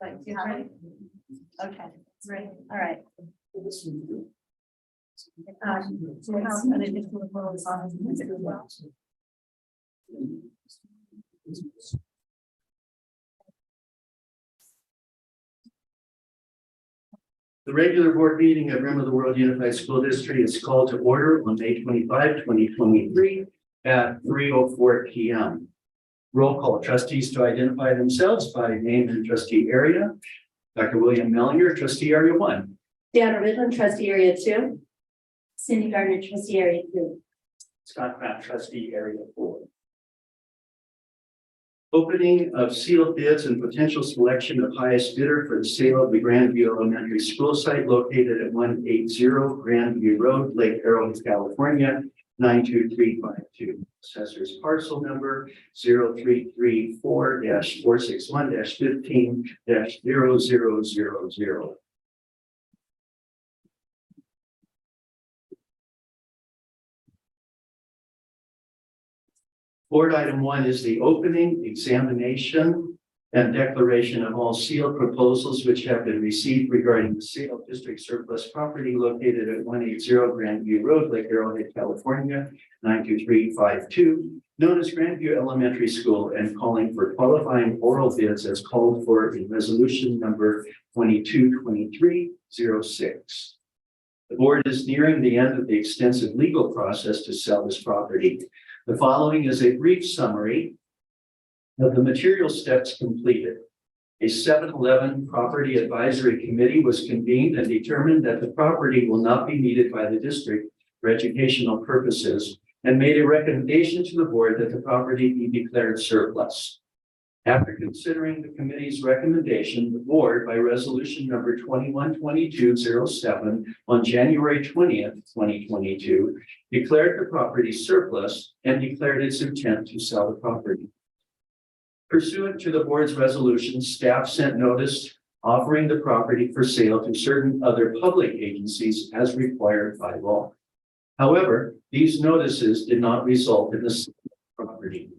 Like, you ready? Okay, ready. All right. So we have an additional rules on this as well. The regular board meeting of Rim of the World Unified School District is called to order on May 25, 2023 at 3:04 p.m. Roll call trustees to identify themselves by name and trustee area. Dr. William Mellinger, trustee area 1. Deanna Ridland, trustee area 2. Cindy Gardner, trustee area 2. Scott Pratt, trustee area 4. Opening of sealed bids and potential selection of highest bidder for the sale of the Grandview Elementary School site located at 180 Grandview Road, Lake Arrowhead, California, 92352. Assessor's parcel number 0334-461-15-0000. Board item 1 is the opening, examination, and declaration of all sealed proposals which have been received regarding the sale of district surplus property located at 180 Grandview Road, Lake Arrowhead, California, 92352, known as Grandview Elementary School, and calling for qualifying oral bids as called for in resolution number 222306. The board is nearing the end of the extensive legal process to sell this property. The following is a brief summary of the material steps completed. A 7-Eleven Property Advisory Committee was convened and determined that the property will not be needed by the district for educational purposes and made a recommendation to the board that the property be declared surplus. After considering the committee's recommendation, the board, by resolution number 212207 on January 20th, 2022, declared the property surplus and declared its intent to sell the property. Pursuant to the board's resolution, staff sent notice offering the property for sale to certain other public agencies as required by law. However, these notices did not result in the sale of the property.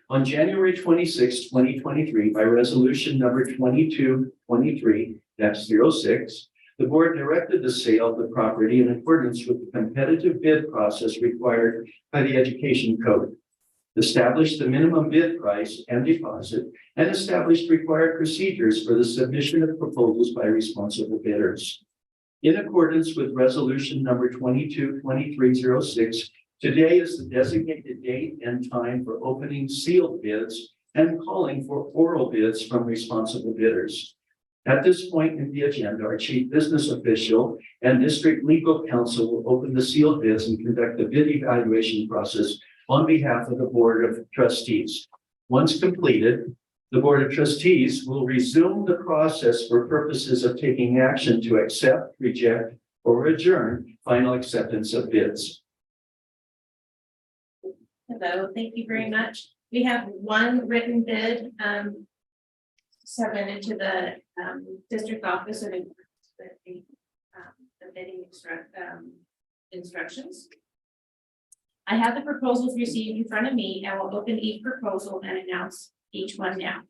On January 26, 2023, by resolution number 2223-06, the board directed the sale of the property in accordance with the competitive bid process required by the Education Code, established the minimum bid price and deposit, and established required procedures for the submission of proposals by responsible bidders. In accordance with resolution number 222306, today is the designated date and time for opening sealed bids and calling for oral bids from responsible bidders. At this point in the agenda, our chief business official and district legal counsel will open the sealed bids and conduct the bid evaluation process on behalf of the Board of Trustees. Once completed, the Board of Trustees will resume the process for purposes of taking action to accept, reject, or adjourn final acceptance of bids. Hello, thank you very much. We have one written bid submitted to the district office of the bidding instructions. I have the proposals received in front of me and will open each proposal and announce each one now.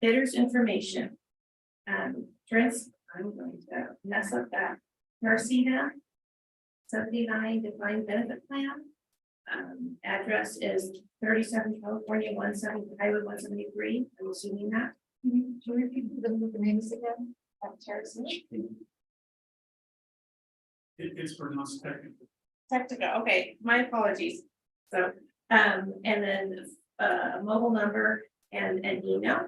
Bidders information. Trans, I'm going to mess up that. Mercina 79 defined benefit plan. Address is 37 California 170 Highway 173. I'm assuming that. Can you repeat the names again? It's pronounced technically. Technical, okay, my apologies. So, and then a mobile number and an email.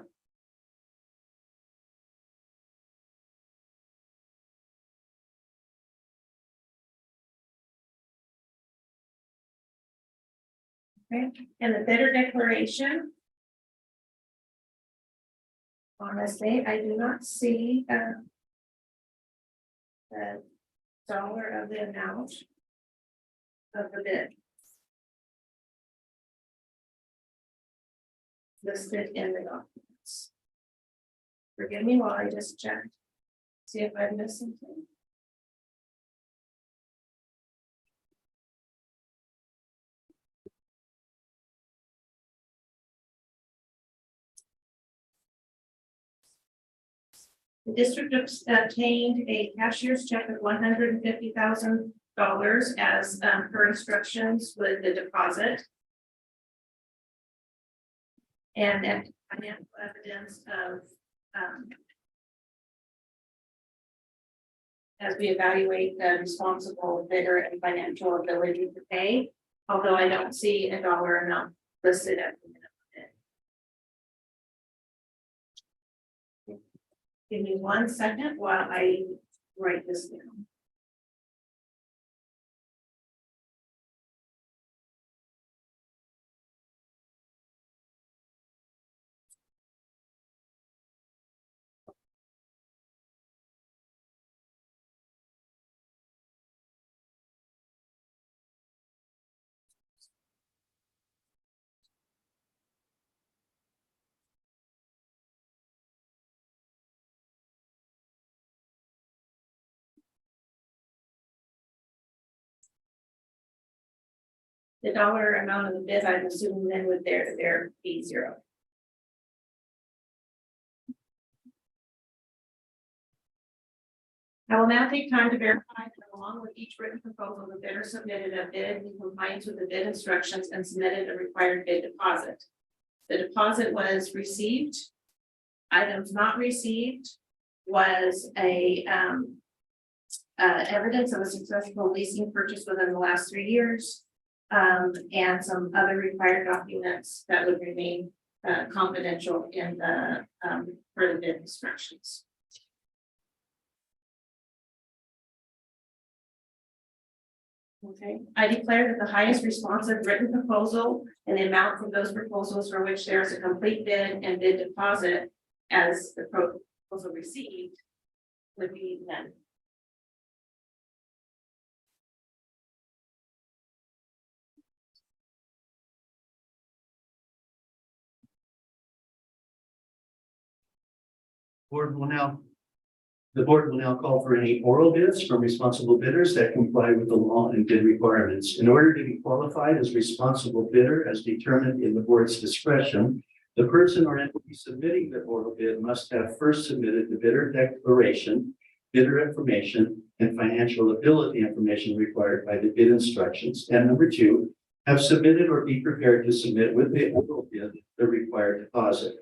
Okay, and the bidder declaration. Honestly, I do not see the dollar of the amount of the bid. listed in the documents. Forgive me while I just check, see if I've missed something. The district obtained a cashier's check of $150,000 as per instructions with the deposit. And financial evidence of as we evaluate the responsible bidder and financial ability to pay, although I don't see a dollar amount listed at the minimum bid. Give me 1 second while I write this down. The dollar amount of the bid, I'm assuming then would there be zero. I will now take time to verify that along with each written proposal, the bidder submitted a bid in compliance with the bid instructions and submitted a required bid deposit. The deposit was received. Items not received was evidence of a successful leasing purchase within the last 3 years. And some other required documents that would remain confidential in the for the bid instructions. Okay, I declare that the highest responsive written proposal and the amount for those proposals for which there is a complete bid and bid deposit as the proposal received would be none. The board will now call for any oral bids from responsible bidders that comply with the law and bid requirements. In order to be qualified as responsible bidder as determined in the board's discretion, the person or entity submitting the oral bid must have first submitted the bidder declaration, bidder information, and financial ability information required by the bid instructions. And number 2, have submitted or be prepared to submit with the oral bid the required deposit.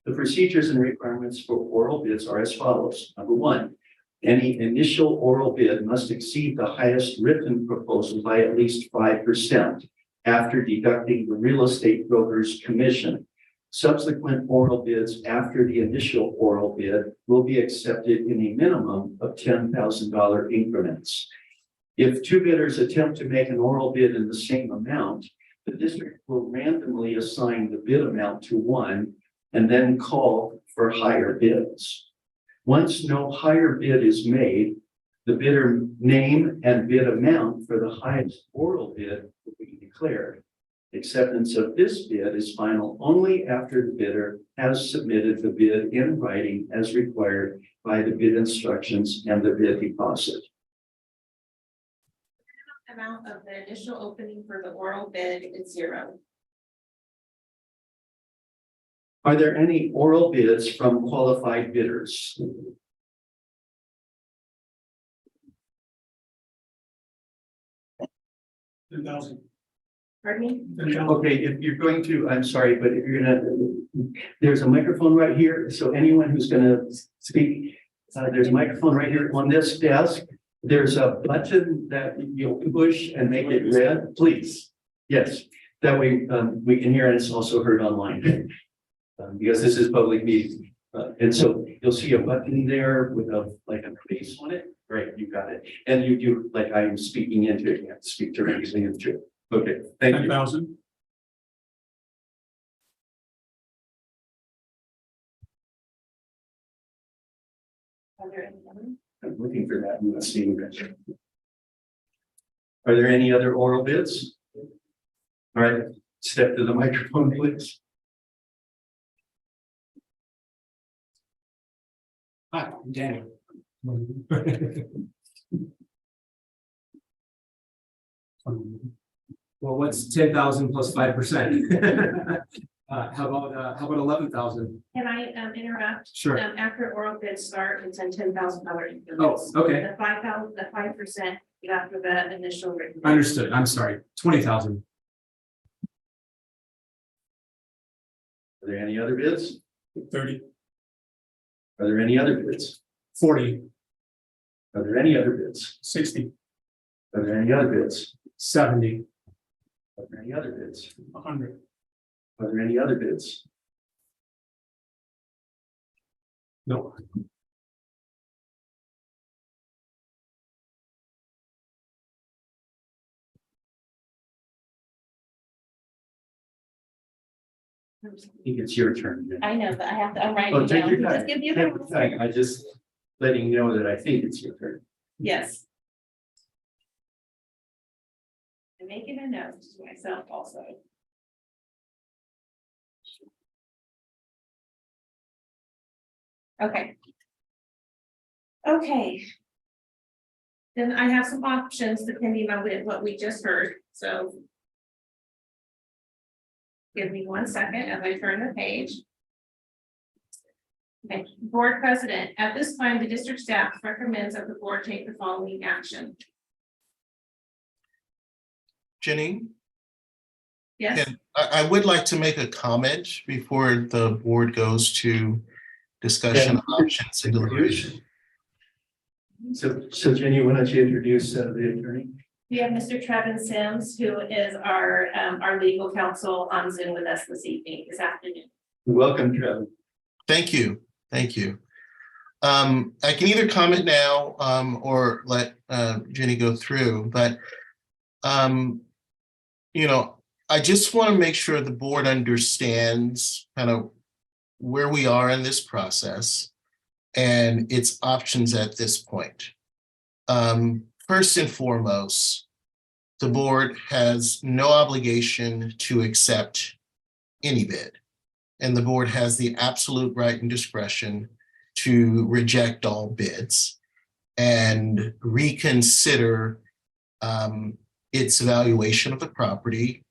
The procedures and requirements for oral bids are as follows. Number 1, any initial oral bid must exceed the highest written proposal by at least 5% after deducting the real estate broker's commission. Subsequent oral bids after the initial oral bid will be accepted in a minimum of $10,000 increments. If 2 bidders attempt to make an oral bid in the same amount, the district will randomly assign the bid amount to one and then call for higher bids. Once no higher bid is made, the bidder name and bid amount for the highest oral bid will be declared. Acceptance of this bid is final only after the bidder has submitted the bid in writing as required by the bid instructions and the bid deposit. The amount of the initial opening for the oral bid is 0. Are there any oral bids from qualified bidders? $10,000. Pardon me? $10,000. Okay, if you're going to, I'm sorry, but if you're gonna, there's a microphone right here. So anyone who's gonna speak, there's a microphone right here on this desk. There's a button that you'll push and make it red, please. Yes, that way we can hear and it's also heard online. Because this is public meeting. And so you'll see a button there with like a face on it. Great, you got it. And you do like I'm speaking into it. You have to speak directly into it. Okay, thank you. 10,000. Are there any other? I'm looking for that. I'm not seeing that. Are there any other oral bids? All right, step to the microphone, please. Hi, I'm Daniel. Well, what's 10,000 plus 5%? How about 11,000? Can I interrupt? Sure. After oral bids start, it's a $10,000 increment. Oh, okay, The 5,000, the 5% after the initial written. bid. understood. I'm sorry. 20,000. Are there any other bids? 30, Are there any other bids? 40, Are there any other bids? 60, Are there any other bids? 70, Are there any other bids? 100, Are there any other bids? no, I think it's your turn. Jen. I know, but I have to, I'm writing Oh, it take down. your time. Just give me a Take your minute. time. I just letting you know that I think it's your turn. Yes. I'm making a note to myself also. Okay. Okay. Then I have some options depending on what we just heard, so. Give me 1 second as I turn the page. Okay, board president, at this time, the district staff recommends that the board take the following action. Jenny, Yes, and I would like to make a comment before the board goes to discussion of options and deliberation. So Jenny, why don't you introduce the attorney? we have Mr. Trevin Sims, who is our legal counsel on Zoom with us this afternoon. Welcome, Trevor. Thank you, thank you. I can either comment now or let Jenny go through, but you know, I just want to make sure the board understands kind of where we are in this process and its options at this point. First and foremost, the board has no obligation to accept any bid, and the board has the absolute right and discretion to reject all bids and reconsider its evaluation of the property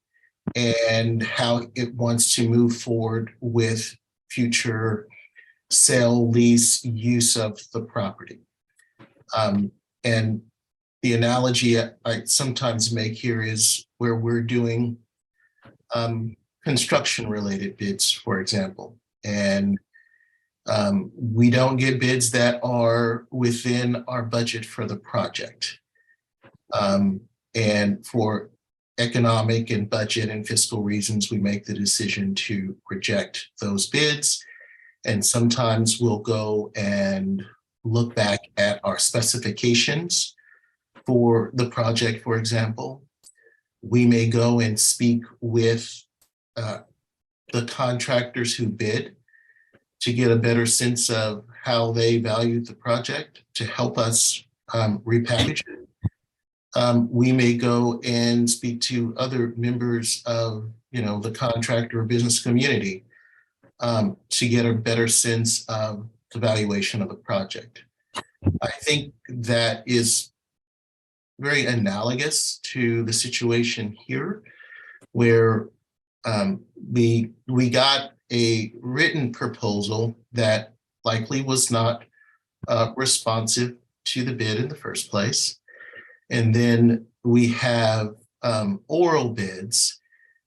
and how it wants to move forward with future sale, lease, use of the property. And the analogy I sometimes make here is where we're doing construction related bids, for example, and we don't get bids that are within our budget for the project. And for economic and budget and fiscal reasons, we make the decision to reject those bids. And sometimes we'll go and look back at our specifications for the project, for example. We may go and speak with the contractors who bid to get a better sense of how they valued the project to help us repackage it. We may go and speak to other members of, the contractor or business community to get a better sense of the valuation of the project. I think that is very analogous to the situation here, where we got a written proposal that likely was not responsive to the bid in the first place. And then we have oral bids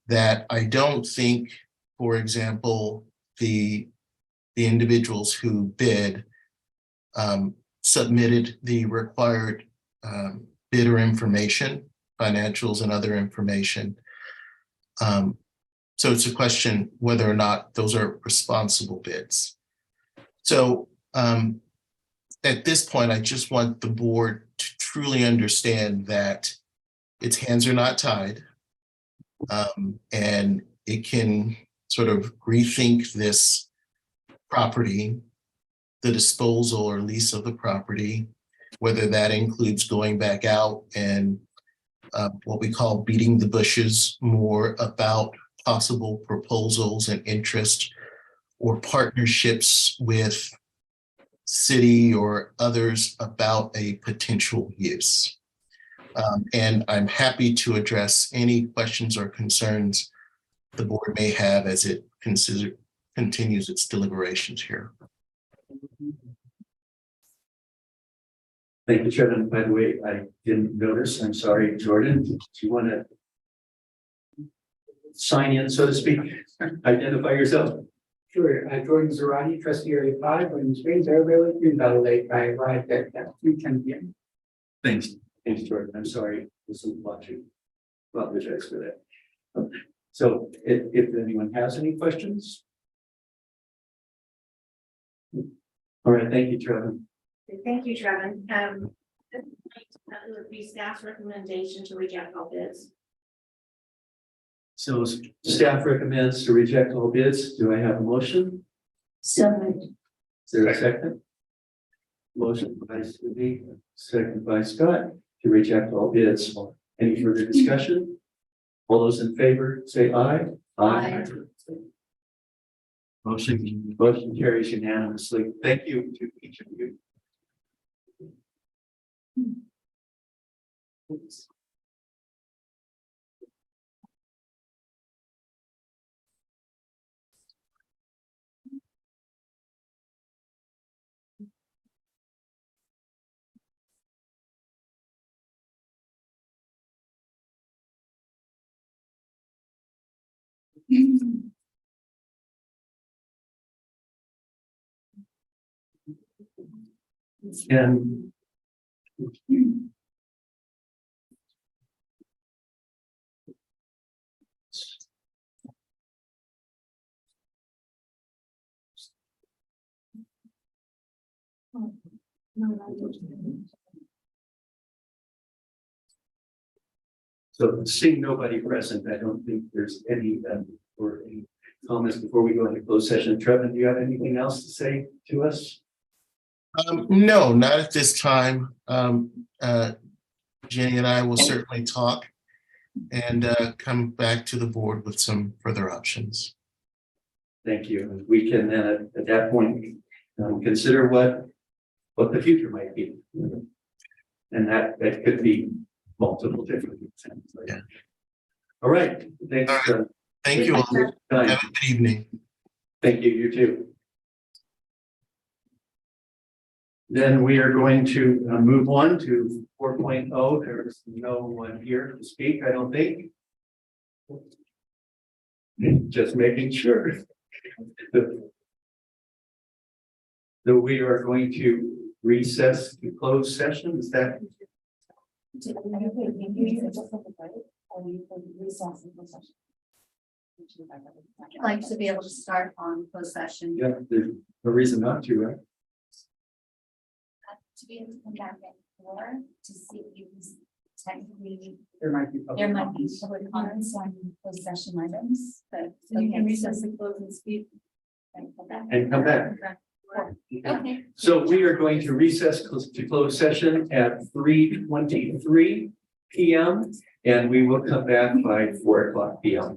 that I don't think, for example, the individuals who bid submitted the required bidder information, financials and other information. So it's a question whether or not those are responsible bids. So at this point, I just want the board to truly understand that its hands are not tied, and it can sort of rethink this property, the disposal or lease of the property, whether that includes going back out and what we call beating the bushes more about possible proposals and interest or partnerships with city or others about a potential use. And I'm happy to address any questions or concerns the board may have as it continues its deliberations here. Thank you, Chairman. By the way, I didn't notice. I'm sorry, Jordan. Do you want to sign in, so to speak? Identify yourself. Sure, Jordan Zarate, trustee area 5, William Springs, Arabella, Green Valley Lake. I arrived at 3:10 p.m. Thanks. Thanks, Jordan. I'm sorry. This is watching. Apologize for that. So if anyone has any questions. All right, thank you, Trevor. Thank you, Trevin. It would be staff's recommendation to reject all bids. So staff recommends to reject all bids. Do I have a motion? So moved. Is there a second? Motion by Cindy, second by Scott, to reject all bids. Any further discussion? All those in favor, say aye. Aye. Motion carries unanimously. Thank you to each of you. And so seeing nobody present, I don't think there's any or any comments before we go into closed session. Trevin, do you have anything else to say to us? No, not at this time. Jenny and I will certainly talk and come back to the board with some further options. Thank you. We can then at that point consider what the future might be. And that could be multiple different things. Yeah. All right. Thanks. Thank you all. Have a good evening. Thank you. You too. Then we are going to move on to 4.0. There's no one here to speak, I don't think. Just making sure. So we are going to recess to close session. Is that? I'd like to be able to start on closed session. Yeah, there's no reason not to, right? To be able to come back at 4 to see if you technically, There might be there might be public comments on closed session items, but. You can recess and close and speak. And come back. And come back. Okay. So we are going to recess to close session at 3:23 p.m. and we will come back by 4:00 p.m.